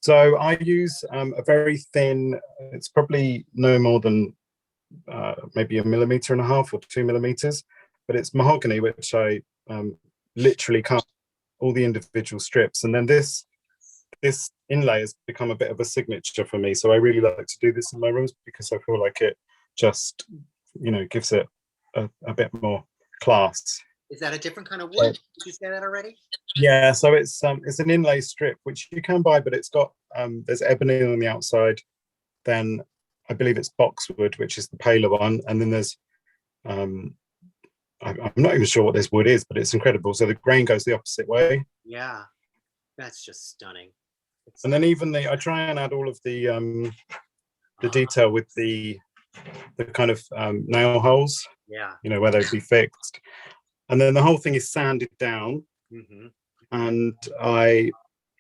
So I use a very thin, it's probably no more than maybe 1.5 millimeters or 2 millimeters, but it's mahogany, which I literally cut all the individual strips. And then this inlay has become a bit of a signature for me. So I really like to do this in my rooms because I feel like it just, you know, gives it a bit more class. Is that a different kind of wood? Did you say that already? Yeah, so it's an inlay strip which you can buy, but it's got there's ebony on the outside. Then I believe it's boxwood, which is the paler one, and then there's I'm not even sure what this wood is, but it's incredible. So the grain goes the opposite way. Yeah, that's just stunning. And then even I try and add all of the detail with the kind of nail holes. Yeah. You know, where they'd be fixed. And then the whole thing is sanded down. Mm-hmm. And I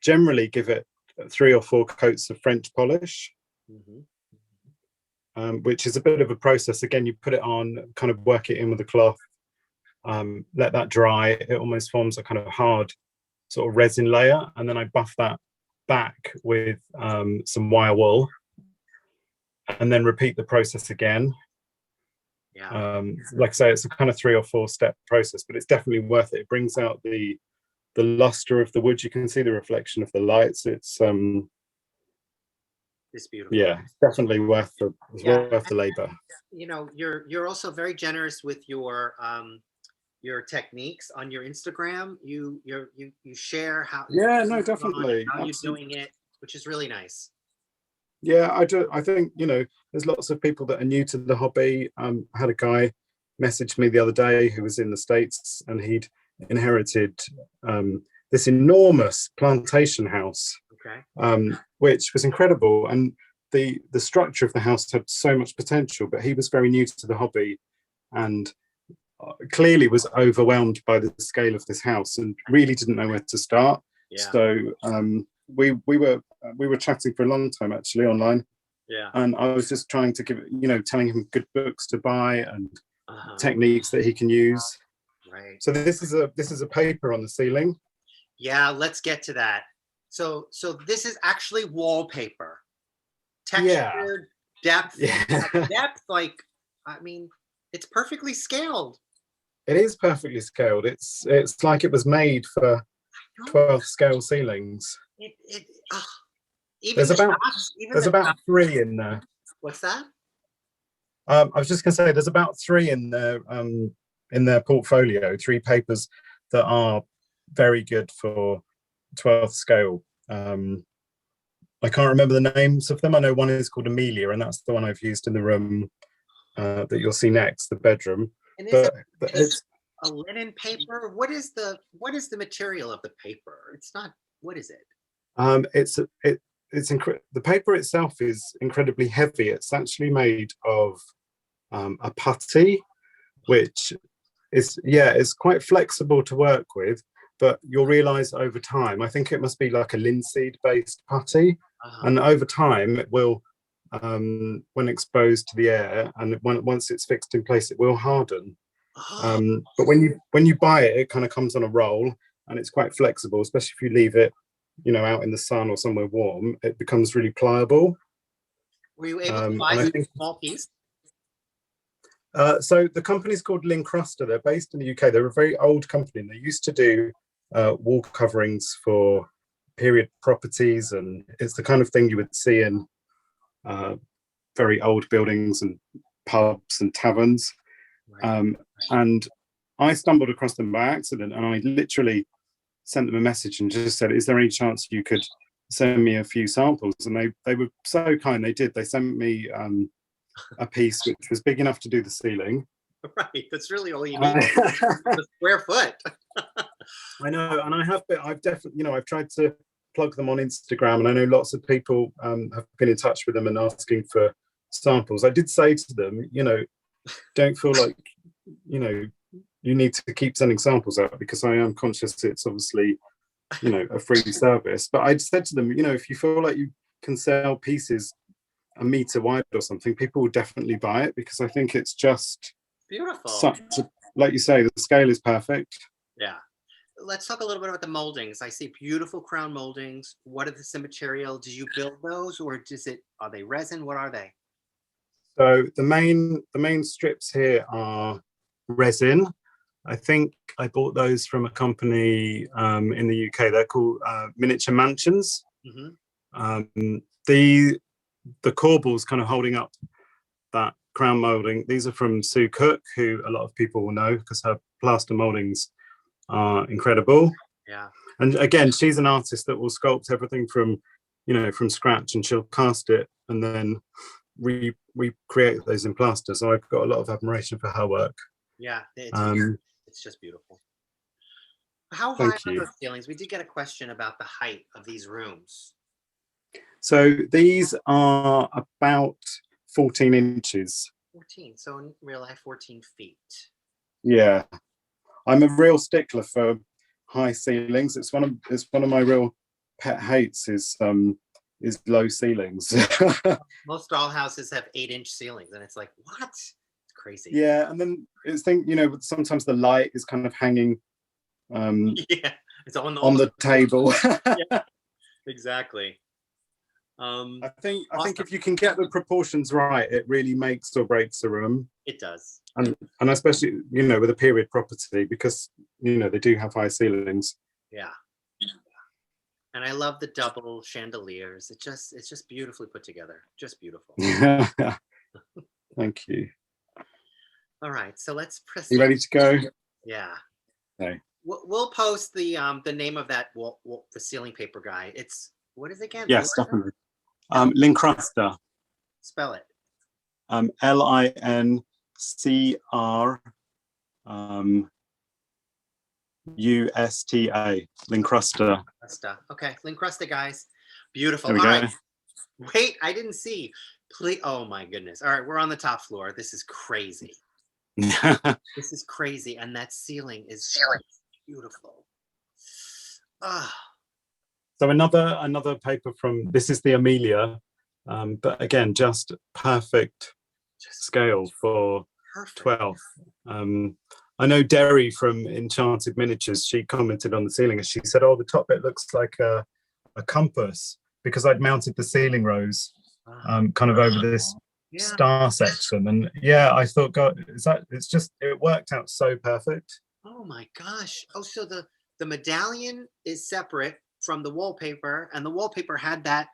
generally give it 3 or 4 coats of French polish. Mm-hmm. Which is a bit of a process. Again, you put it on, kind of work it in with a cloth, let that dry. It almost forms a kind of hard sort of resin layer, and then I buff that back with some wire wool, and then repeat the process again. Yeah. Like I say, it's a kind of 3 or 4 step process, but it's definitely worth it. It brings out the luster of the wood. You can see the reflection of the lights. It's beautiful. Yeah, definitely worth the labor. You know, you're also very generous with your techniques on your Instagram. You share how. Yeah, no, definitely. How you're doing it, which is really nice. Yeah, I think, you know, there's lots of people that are new to the hobby. I had a guy message me the other day who was in the States, and he'd inherited this enormous plantation house. Okay. Which was incredible, and the structure of the house had so much potential, but he was very new to the hobby and clearly was overwhelmed by the scale of this house and really didn't know where to start. Yeah. So we were chatting for a long time actually online. Yeah. And I was just trying to telling him good books to buy and techniques that he can use. Right. So this is a paper on the ceiling. Yeah, let's get to that. So this is actually wallpaper. Textured, depth, depth. Like, I mean, it's perfectly scaled. It is perfectly scaled. It's like it was made for 12 scale ceilings. There's about 3 in there. What's that? I was just gonna say there's about 3 in their portfolio. 3 papers that are very good for 12th scale. I can't remember the names of them. I know one is called Amelia, and that's the one I've used in the room that you'll see next, the bedroom. And it's a linen paper. What is the material of the paper? It's not. What is it? The paper itself is incredibly heavy. It's actually made of a putty, which is, yeah, it's quite flexible to work with, but you'll realize over time, I think it must be like a linseed based putty, and over time it will, when exposed to the air and once it's fixed in place, it will harden. But when you buy it, it kind of comes on a roll, and it's quite flexible, especially if you leave it, you know, out in the sun or somewhere warm. It becomes really pliable. Were you able to buy a small piece? So the company's called Lincruster. They're based in the UK. They're a very old company, and they used to do wall coverings for period properties, and it's the kind of thing you would see in very old buildings and pubs and taverns. Right. And I stumbled across them by accident, and I literally sent them a message and just said, is there any chance you could send me a few samples? And they were so kind. They did. They sent me a piece which was big enough to do the ceiling. Right, that's really all you need. A square foot. I know, and I've definitely, you know, I've tried to plug them on Instagram, and I know lots of people have been in touch with them and asking for samples. I did say to them, you know, don't feel like, you know, you need to keep sending samples out, because I am conscious it's obviously, you know, a free service. But I said to them, you know, if you feel like you can sell pieces a meter wide or something, people will definitely buy it, because I think it's just beautiful. Like you say, the scale is perfect. Yeah. Let's talk a little bit about the moldings. I see beautiful crown moldings. What is the material? Do you build those, or are they resin? What are they? So the main strips here are resin. I think I bought those from a company in the UK. They're called Miniature Mansions. Mm-hmm. The corbels kind of holding up that crown molding, these are from Sue Cook, who a lot of people will know because her plaster moldings are incredible. Yeah. And again, she's an artist that will sculpt everything from, you know, from scratch, and she'll cast it and then recreate those in plaster. So I've got a lot of admiration for her work. Yeah, it's just beautiful. How high are those ceilings? We did get a question about the height of these rooms. So these are about 14 inches. 14, so in real life, 14 feet. Yeah, I'm a real stickler for high ceilings. It's one of my real pet hates is low ceilings. Most dollhouses have 8-inch ceilings, and it's like, what? It's crazy. Yeah, and then you know, sometimes the light is kind of hanging yeah, it's on the table. Yeah, exactly. I think if you can get the proportions right, it really makes or breaks a room. It does. And especially, you know, with a period property, because, you know, they do have high ceilings. Yeah. And I love the double chandeliers. It's just beautifully put together. Just beautiful. Thank you. All right, so let's proceed. You ready to go? Yeah. Okay. We'll post the name of that the ceiling paper guy. It's, what is it again? Yes, definitely. Lincruster. Spell it. Lincr USTA. Lincruster. Okay, Lincruster, guys. Beautiful. There we go. Right. Wait, I didn't see. Please. Oh my goodness. All right, we're on the top floor. This is crazy. This is crazy, and that ceiling is beautiful. So another paper from, this is the Amelia, but again, just perfect scale for 12. I know Derry from Enchanted Miniatures, she commented on the ceiling and she said, oh, the top bit looks like a compass, because I'd mounted the ceiling rose kind of over this star section. And yeah, I thought, God, it worked out so perfect. Oh my gosh. Oh, so the medallion is separate from the wallpaper, and the wallpaper had that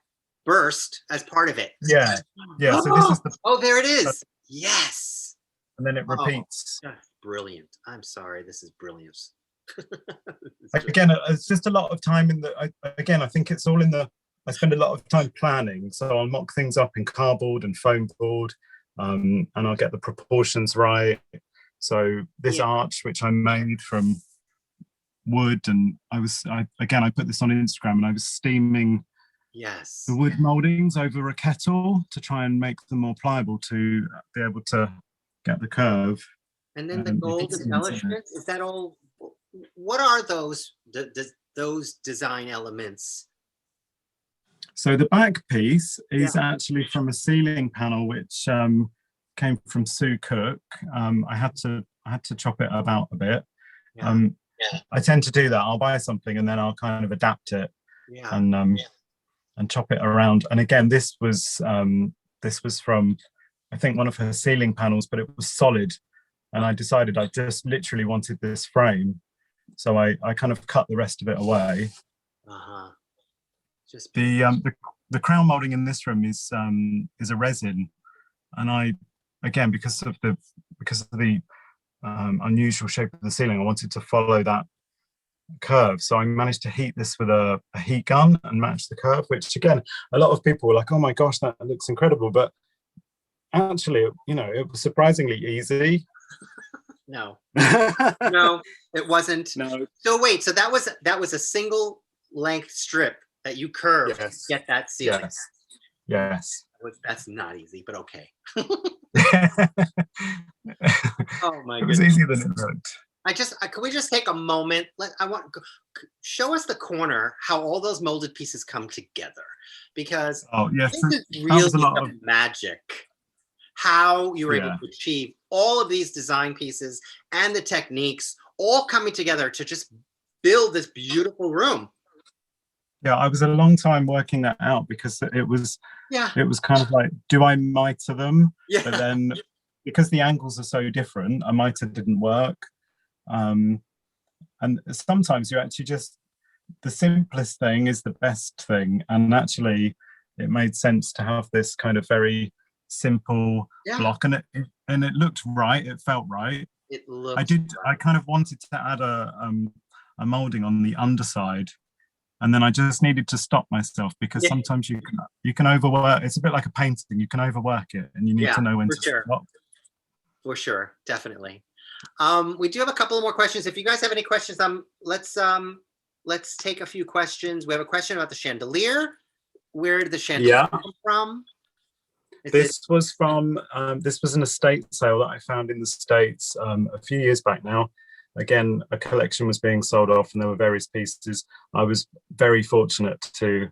burst as part of it. Yeah. So this is there it is. Yes. And then it repeats. Brilliant. I'm sorry. This is brilliant. Again, it's just a lot of time I think it's all I spend a lot of time planning. So I'll mock things up in cardboard and foam board, and I'll get the proportions right. So this arch, which I made from wood, and I put this on Instagram, and I was steaming Yes. the wood moldings over a kettle to try and make them more pliable to be able to get the curve. And then the gold embellishments, is that all? What are those design elements? So the back piece is actually from a ceiling panel which came from Sue Cook. I had to chop it about a bit. I tend to do that. I'll buy something and then I'll kind of adapt it and chop it around. And again, this was from, I think, one of her ceiling panels, but it was solid. And I decided I just literally wanted this frame, so I kind of cut the rest of it away. Just the crown molding in this room is a resin, and I, again, because of the unusual shape of the ceiling, I wanted to follow that curve, so I managed to heat this with a heat gun and match the curve, which again, a lot of people were like, oh my gosh, that looks incredible, but actually, you know, it was surprisingly easy. No, it wasn't. No. So wait, so that was a single length strip that you curved to get that ceiling. Yes. That's not easy, but okay. It Oh my was goodness. easier than it looked. Can we just take a moment? Show us the corner, how all those molded pieces come together, because yes, this is that was really a lot of magic. How you were able to achieve all of these design pieces and the techniques all coming together to just build this beautiful room. Yeah, I was a long time working that out, because it was kind of like, do I mitre them? Yeah. But then because the angles are so different, a mitre didn't work. And sometimes you actually just, the simplest thing is the best thing. And actually it made sense to have this kind of very simple block, and it looked right. It felt right. It looked. I kind of wanted to add a molding on the underside, and then I just needed to stop myself, because sometimes you can overwork. It's a bit like a painting. You can overwork it, and you need to know when to stop. For sure, definitely. We do have a couple more questions. If you guys have any questions, let's take a few questions. We have a question about the chandelier. Where did the chandelier come from? This was an estate sale that I found in the States a few years back now. Again, a collection was being sold off and there were various pieces. I was very fortunate to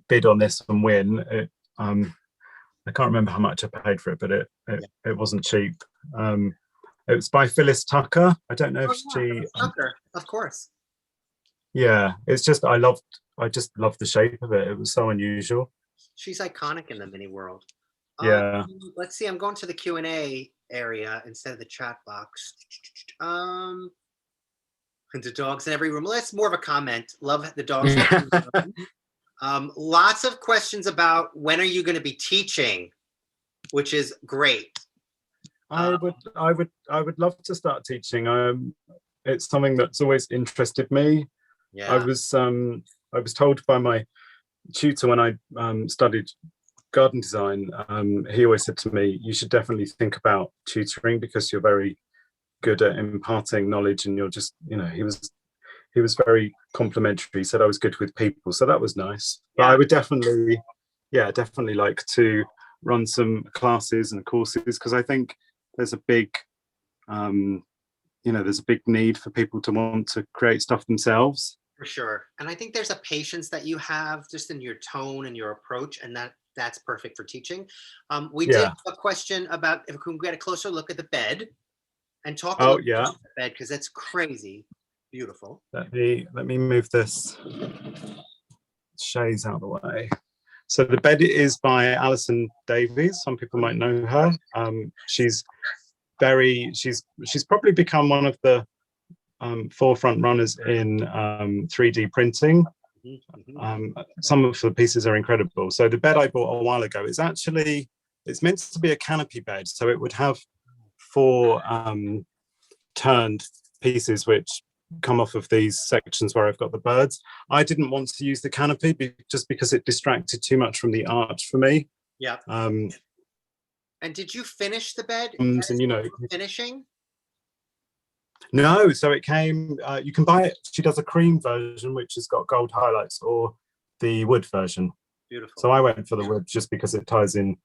bid on this and win. I can't remember how much I paid for it, but it wasn't cheap. It was by Phyllis Tucker. I don't know if she... Tucker, of course. Yeah, it's just, I just loved the shape of it. It was so unusual. She's iconic in the mini world. Yeah. Let's see. I'm going to the Q&A area instead of the chat box. And the dogs in every room. Well, that's more of a comment. Love the dogs. In every room. Lots of questions about when are you going to be teaching, which is great. I would love to start teaching. It's something that's always interested me. Yeah. I was told by my tutor when I studied garden design, he always said to me, you should definitely think about tutoring, because you're very good at imparting knowledge, and you're just, you know, he was very complimentary. He said I was good with people, so that was nice. But I would definitely like to run some classes and courses, because I think there's a big there's a big need for people to want to create stuff themselves. For sure. And I think there's a patience that you have just in your tone and your approach, and that's perfect for teaching. We did have a question about if we can get a closer look at the bed and talk about the bed, because that's crazy beautiful. Let me move this shades out of the way. So the bed is by Alison Davies. Some people might know her. She's probably become one of the forefront runners in 3D printing. Some of the pieces are incredible. So the bed I bought a while ago is actually, it's meant to be a canopy bed. So it would have 4 turned pieces which come off of these sections where I've got the birds. I didn't want to use the canopy just because it distracted too much from the arch for me. Yeah. And did you finish the bed? And you know, finishing? No, so it came. You can buy it. She does a cream version, which has got gold highlights, or the wood version. Beautiful. So I went for the wood just because it ties in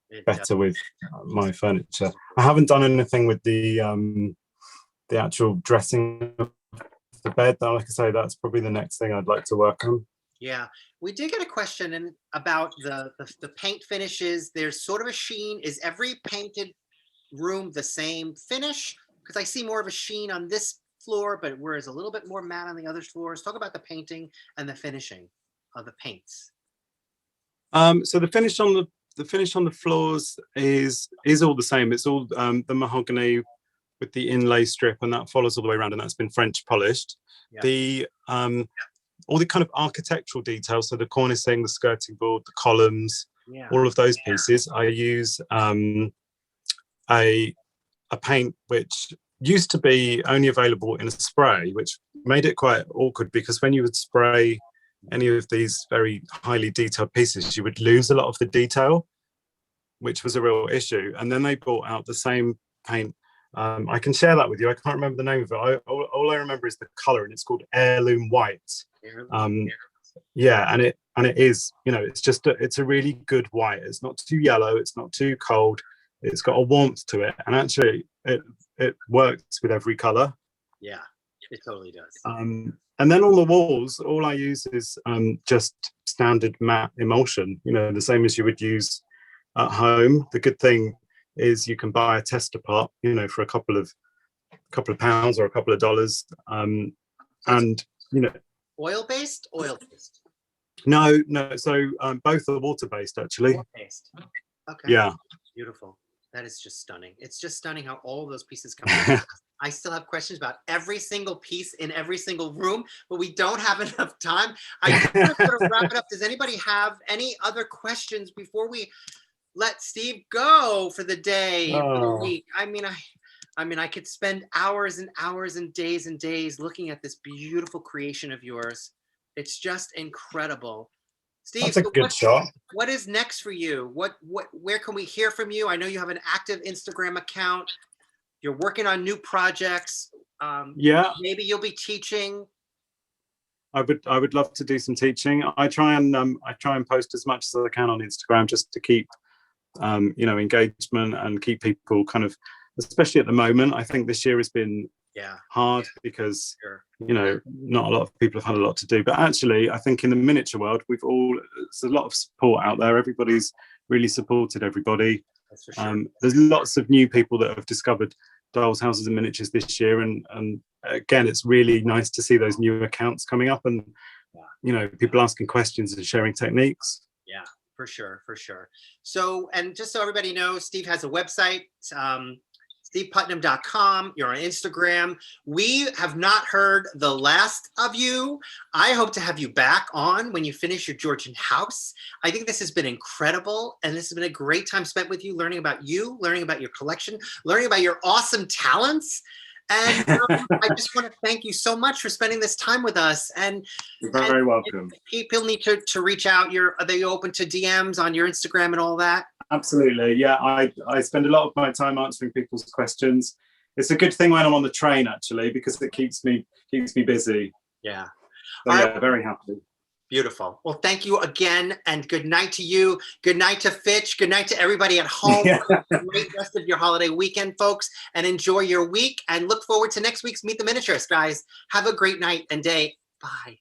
It better does. with my furniture. I haven't done anything with the actual dressing of the bed. Though, like I say, that's probably the next thing I'd like to work on. Yeah, we did get a question about the paint finishes. There's sort of a sheen. Is every painted room the same finish? Because I see more of a sheen on this floor, but whereas a little bit more matte on the other floors. Talk about the painting and the finishing of the paints. So the finish on the floors is all the same. It's all the mahogany with the inlay strip, and that follows all the way around, and that's been French polished. Yeah. The all the kind of architectural details, so the cornicing, the skirting board, the columns, Yeah. all of those pieces, I use a paint which used to be only available in a spray, which made it quite awkward because when you would spray any of these very highly detailed pieces, you would lose a lot of the detail, which was a real issue. And then they brought out the same paint. I can share that with you. I can't remember the name of it. All I remember is the color, and it's called Heirloom White. Yeah, and it is, it's a really good white. It's not too yellow, it's not too cold, it's got a warmth to it, and actually it works with every color. Yeah, it totally does. And then on the walls, all I use is just standard matte emulsion, the same as you would use at home. The good thing is you can buy a tester pot, for a couple of pounds or a couple of dollars. Oil-based? No. So both are water-based, actually. Water-based. Okay. Yeah. Beautiful. That is just stunning. It's just stunning how all of those pieces come together. I still have questions about every single piece in every single room, but we don't have enough time. I just want to sort of wrap it up. Does anybody have any other questions before we let Steve go for the day, for the week? I mean, I could spend hours and hours and days looking at this beautiful creation of yours. It's just incredible. Steve, that's a good shot. What is next for you? Where can we hear from you? I know you have an active Instagram account. You're working on new projects. Yeah. Maybe you'll be teaching. I would love to do some teaching. I try and post as much as I can on Instagram just to keep engagement and keep people kind of, especially at the moment. I think this year has been hard because not a lot of people have had a lot to do, but actually I think in the miniature world there's a lot of support out there. Everybody's really supported everybody. That's for sure. There's lots of new people that have discovered dolls, houses and miniatures this year, and again it's really nice to see those new accounts coming up and people asking questions and sharing techniques. Yeah, for sure. So, and just so everybody knows, Steve has a website, steveputnam.com. You're on Instagram. We have not heard the last of you. I hope to have you back on when you finish your Georgian house. I think this has been incredible, and this has been a great time spent with you, learning about your collection, learning about your awesome talents. And I just want to thank you so much for spending this time with us. And you're very welcome. People need to reach out. Are they open to DMs on your Instagram and all that? Absolutely. Yeah, I spend a lot of my time answering people's questions. It's a good thing when I'm on the train, actually, because it keeps me busy. Yeah. So, yeah, very happy. Beautiful. Well, thank you again, and good night to you. Good night to Fitch. Good night to everybody at home. Yeah. Great rest of your holiday weekend, folks, and enjoy your week. And look forward to next week's Meet the Miniaturist, guys. Have a great night and day. Bye.